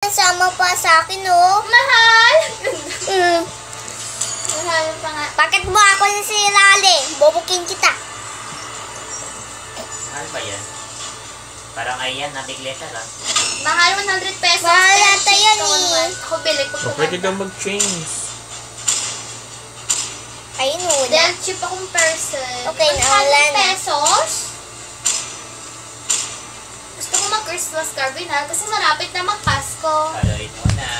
Sama pa sa akin, oh. Mahal! Mahal pa nga. Bakit mo ako na sinilali? Bobukin kita. Mahal ba yan? Parang ayan, nabigleta lang. Mahal, 100 pesos. Mahal yata yan, eh. Ako bili ko. O, pwede kang mag-change. Ayun, muna. Dahil cheap akong person. Okay, nawala 100 na. pesos? Gusto ko mag-Christmas card, ha? Kasi malapit na mag-Pasko. Kalorin mo na.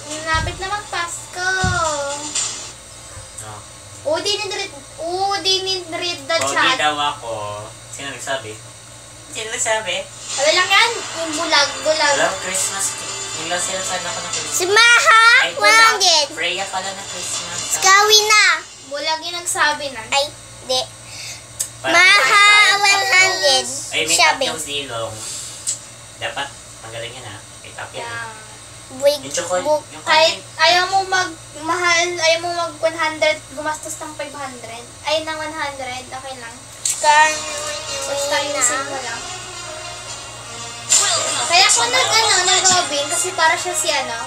Malapit na mag-Pasko. No. Udi ni read the Pogi chat. daw ako. Sino nagsabi? Sino nagsabi? Sabi lang yan, yung bulag. Walang Christmas. Yung lang sinasabi ako ng Christmas. Si Maha, Ay, 100. Freya pala na Christmas. Skawi na. Bulag yung nagsabi na. Ay, di. Parang Maha, Christmas. 100. Ay, may Sabi. tap yung zilong. Dapat, tanggalin yan ha. May tap yan. Yeah. Wig, Yung chocolate, book. yung Kahit kanin. ayaw mo magmahal, ayaw mo mag 100, gumastos ng 500. Ay, ng 100, okay lang. Basta ayusin mo lang. Kaya ko nag Robin, kasi para siya si ano.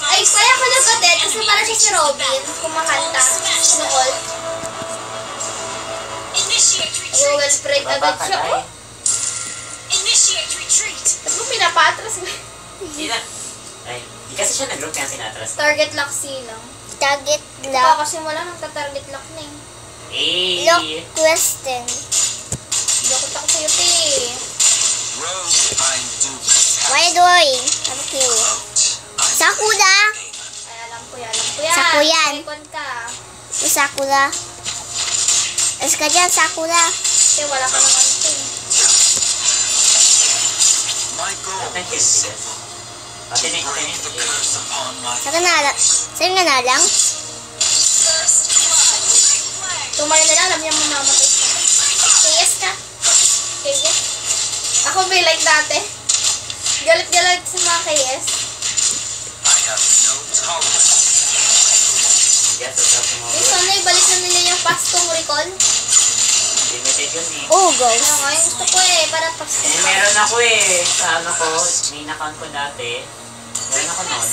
Ay, kaya ko nag-attend, kasi para siya si Robin, kumakanta. Nool. Google spread agad Baba ka siya, tayo. oh. Ba't mo pinapatras? Sila. Ay, di kasi siya nag-group kaya sinatras. Target lock silang. Target Baka lock. kasi wala nang target lock na eh. Lock Eh. question. Bakit ako sa'yo, te? What are you doing? I'm cute. Sakura. Ay, alam ko yan. Sako yan. Icon ka. Si Sakura. As ka dyan, Sakura. Kasi wala ka naman ito eh. Thank you, Silas. Okay na. Saka na lang. Sa'yo nga na lang. Tumay na lang, alam niya mamamatay ka. KS ka? KS? Ako ba like dati? Galit-galit sa mga KS. Yes, usap mo. Yung sana ibalik na nila yung pastong recall. Limited yun eh. Oh, goes. Ano nga, yung gusto ko eh, para pastong. Eh, meron ako eh. Sa ano ko, main account ko dati. Meron ako noon.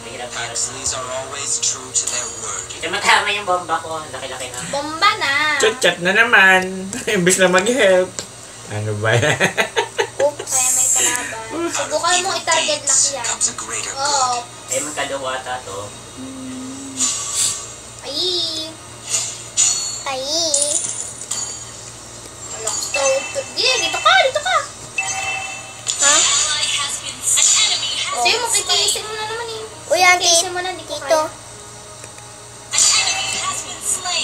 Hirap. Axleys are always true to their word. Ito matama yung bomba ko. Laki-laki na. Bomba na! Chat-chat na naman. Imbis na mag-help. Ano ba yan? Oops. Kaya may kalaban. Subukan mong i-target lock yan. Comes a greater good. Oo. Eh, magkadawata to. Ay! Ay. Wala ko stove. Dito ka! Ha? Sa'yo mo, kitiisin mo na naman eh. Uy, auntie. Kitiisin mo na, di ko Tito. kaya.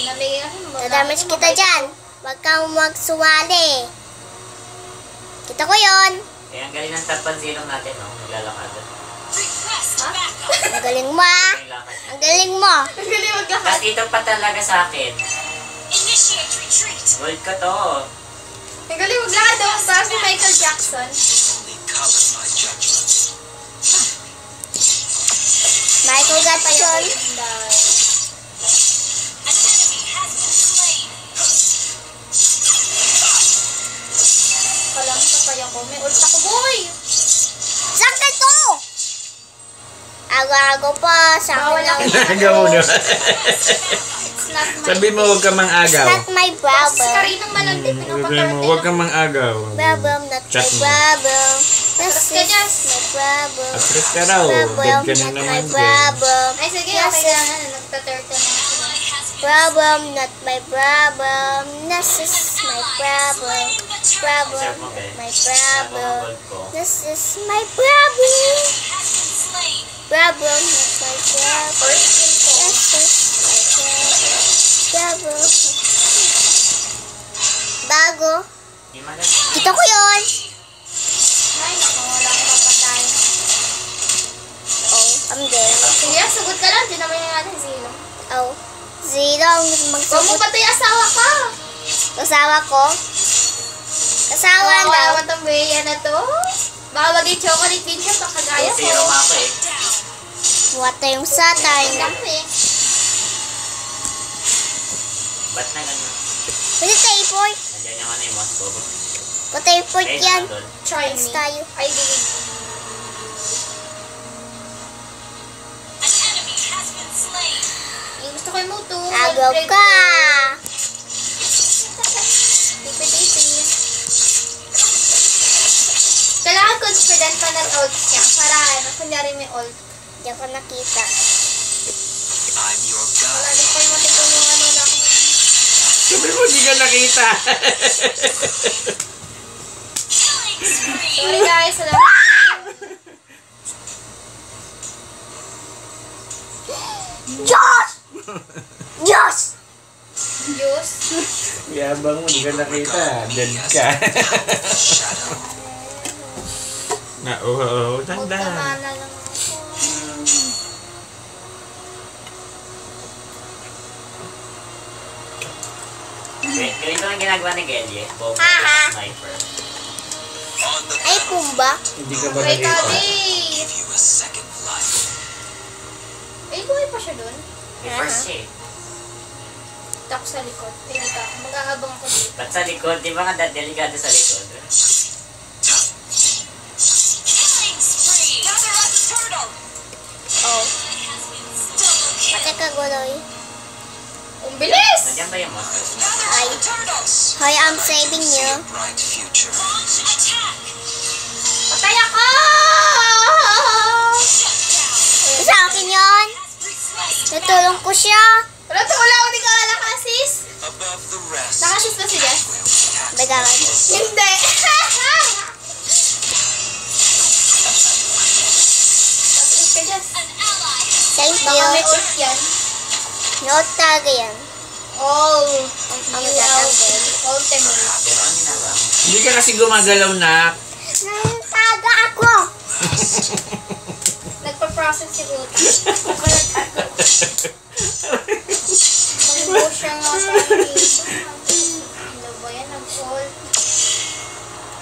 Naligahin mo. Nadamage kita dyan. Huwag kang magsuwali. Kita ko yon. Eh, ang galing ng tapan zilong natin, no? Naglalakad. Ang galing mo, ah. Yung lakad. Ang galing mo. Ang galing Tapos magkakad. dito pa talaga sa akin. Gold ko to. Ang galing maglakad daw para si Michael Jackson. Only color my judgments. Michael Jackson. Kala mo kapay ako. May ult ako, boy! Saan ka to? Agago pa. Sa akin Bawal lang. ako. Agaw mo na. It's not my... Sabi mo, huwag kang mang-agaw. Not my Tapos problem. karinang malandi, Sabi mo, pinapatorte huwag na. kang mang-agaw. Problem, not Chat my mo. problem. This Atras ka is dyan. my problem. Atras ka raw. Problem, Dead ka na not my naman dyan. problem. Ay, sige, Yes, okay yes. na. Nagtatorte na sila. Problem, not my problem. This is my problem. Problem, Observe mo, not be. my Ako problem. gold ko. This is my problem. Problem, not my problem. First skin ko. This is my problem. Problem. Bago. Di man Kita ko yun. Ay, naku, wala akong mapatay. Oh, I'm there. Sige, sagot ka lang. Di naman yung natin zero. Oh. Zero ang Huwag mo magsagot. patay asawa ka. Kasawa ko. Kasawa Wala daw. naman tong Bea na to. Baka maging chocolate din siya pakagaya ko. zero nga ako eh. Wata yung Saturn. Alam mo eh. Ba't na ganun? Pwede tayo, boy. Nandiyan yung ano yung mouse ko. Patay po Ayun, yan. nandun. Try Next me. tayo. I believe. Eh, gusto ko yung Moto. Agaw ka. Tipi-tipi. Kailangan confident ka ng ult siya. Para ano, kunyari may ult. Hindi ako nakita. I'm your Wala guide. din kayo matutulungan ano lang. Sabi mo, di ka nakita. Sorry guys, salamat. Diyos! Diyos! Diyos. Yabang mo, di ka nakita. Dead ka. Shadow. Oo, Huwag tanda. kamana lang ako. Ganito ang ginagawa ni Gelye. Bomba Haha. sniper. On the Ay, Pumba. Hindi ka ba Wait, nakita? Adi. give you a second life. Eh, buhay pa siya dun. Reverse siya eh. Dito ako sa likod. Eh, dito ako. Mag-aabang ako dito. Ba't sa likod? Di ba nga delikado sa likod? Oh. Patay ka, Guloy. Ang bilis! Nandiyan ba yung monster? Ay. Hoy, I'm saving See you. a bright future. Patay ako! Sa akin yun. Natulong ko siya. Wala ito, wala ako di ka nakasis. Above the rest. Nakasis na si Jess? Will catch Bagawan. Hindi. Patingin ka, Jess. Thank Baka may you. ult yan. Note talaga yan. Oh. Ang tatanggal. Ultimate. Pero ang ginagawa mo? Hindi ka kasi gumagalaw na. Nagtaga ako. Nagpa-process si Uta. Ako nagtago. Ang bush nga sa ano ba yan? Nag-ult.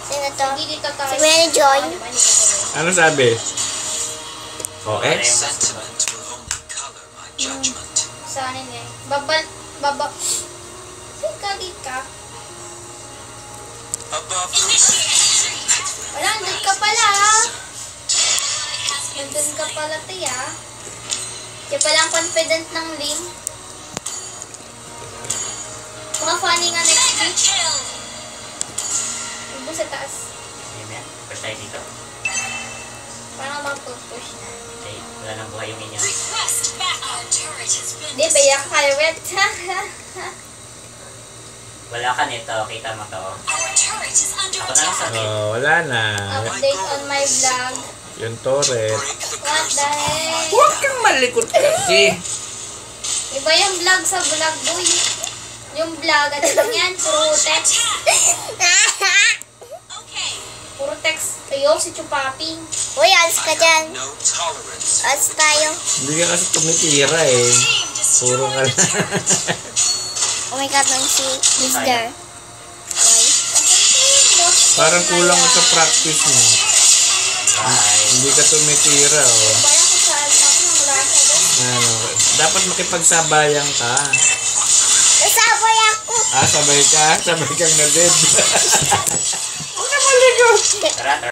Sino to? Hindi dito tayo. Si Mary Joy. Oh, di ba? Hindi ko tuloy. Ano sabi? O, X? Sentiment will only color my judgment. Sa anin eh. Baba. Di ka. Above the rest. Wala, nandun ka pala. Nandun ka pala, tiya. Kaya pala ang confident ng Lim. Mga funny nga next week. Ibo sa taas. Ayun yan. Push tayo dito. Parang mag-push na. Ay, wala nang buhay yung inyo. Di, bayak kayo, wet. Wala ka nito. Kita mo to. Ako na lang sabi. Wala na. Update on my vlog. Yung turret. Break the What curse the of heck? Huwag kang malikot kasi. Iba yung vlog sa vlog, boy. Yung vlog, ano lang yan? Puro text. Puro text. Kayo, si Chupapi. Uy, alis ka dyan. no tolerance. Alis tayo. Hindi ka kasi tumitira eh. Puro ka lang. Oh my God, man, si Mr. Why? Parang kulang ka sa practice mo. Bye. Hindi ka tumitira oh. Parang kung saan ako nang wala ka doon. Ano, dapat makipagsabayan ka. Nasabay ako. Sabay ka? Sabay kang na dead. Huwag ka malikot. Tara, tara.